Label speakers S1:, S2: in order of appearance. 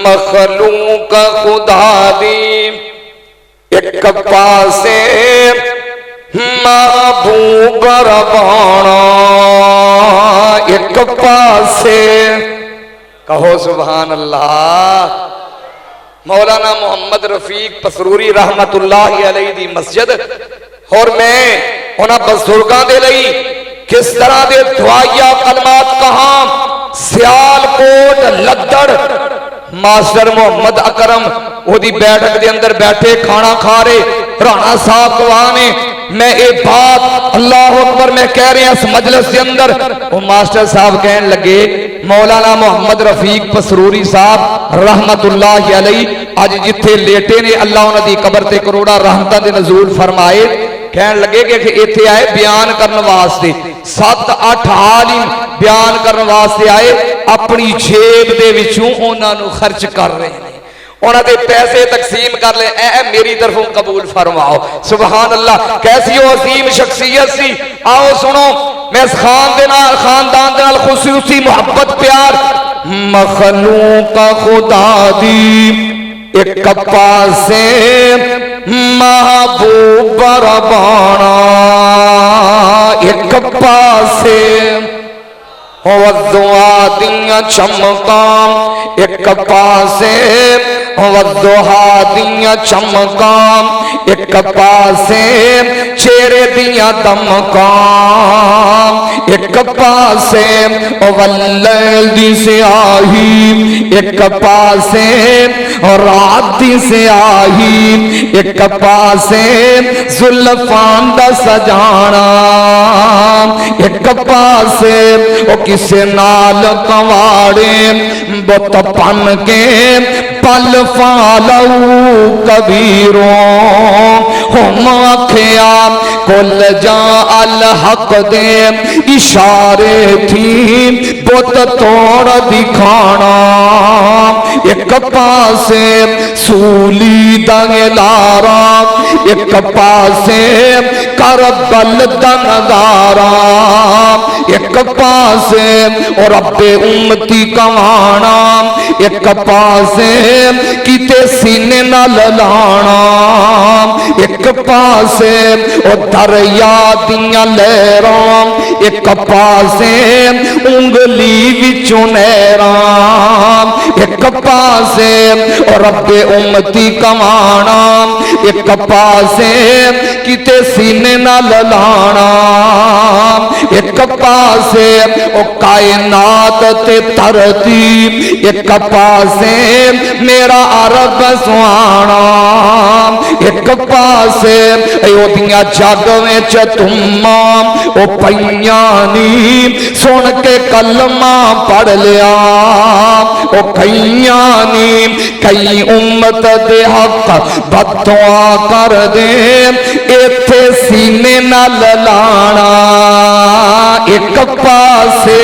S1: मखलूक खुदा दी एक पासे महबूब रबाना एक पासे। कहो सुभान अल्लाह। मौलाना मोहम्मद रफीक पसरूरी रहमतुल्लाह अलैहि दी मस्जिद और मैं उन्हां बजुर्गां दे लई किस तरह दे दुआया कलमात कहा। सियालकोट लद्दड़ मास्टर मोहम्मद अकरम ओदी बैठक के अंदर बैठे खाना खा रहे राणा साहब गवाह ने। मैं ये बात अल्लाह अकबर मैं कह रहा इस मजलिस के अंदर वो मास्टर साहब कहने लगे मौलाना मोहम्मद रफीक पसरूरी साहब रहमतुल्लाह अलैहि अज जिथे लेटे ने अल्लाह उन्हां दी कबर ते करोड़ा रहमतां दे नज़ूल फरमाए। कहने लगे कि इत्थे आए बयान करने वास्ते 7-8 आलिम बयान करने वास्ते आए अपनी जेब दे विचों उन्हां नूं खर्च कर रहे हैं उन्होंने पैसे तकसीम कर ले ए मेरी तरफों कबूल फरमाओ। सुभान अल्लाह। कैसी वो अजीम शख्सियत सी। आओ सुनो मैं इस खानदान दे नाल खुसूसी मोहब्बत प्यार। मखलूक खुदा दी एक पासे महबूब रबाना एक पासे दुआ दियां चमकां एक पासे वदुहा दियां चमकां एक पासे चेहरे दियां दमकां एक पासे वल्लैल दी स्याही एक पासे रात दी स्याही एक पासे जुल्फां दा सजाना एक पासे ओ किसे नाल कवाड़े बुत पन के पल फालऊ कबीरों हम आखिया कुल जा अल हक दे इशारे थी बुत तोड़ दिखाना एक पासे सूली दंगलारा एक पासे करबल दंगारा एक पासे और रब्बे उम्मती कवाना एक पासे किते सीने नाल लाना एक पासे और दरिया दियां लहरां एक पासे उंगली विचों नहरां एक पासे और रब्बे उम्मती कवाना एक पासे किते सीने नाल लाना एक पासे ओ कायनात ते धरती एक पासे मेरा अरब सुहाना एक पासे ओदियां जग विच तुम्मा ओ पईयां नी सुन के कलमा पढ़ लिया ओ कईयां नी कई उम्मत दे हक बददुआ कर दे इत्थे सीने नाल लाना एक पासे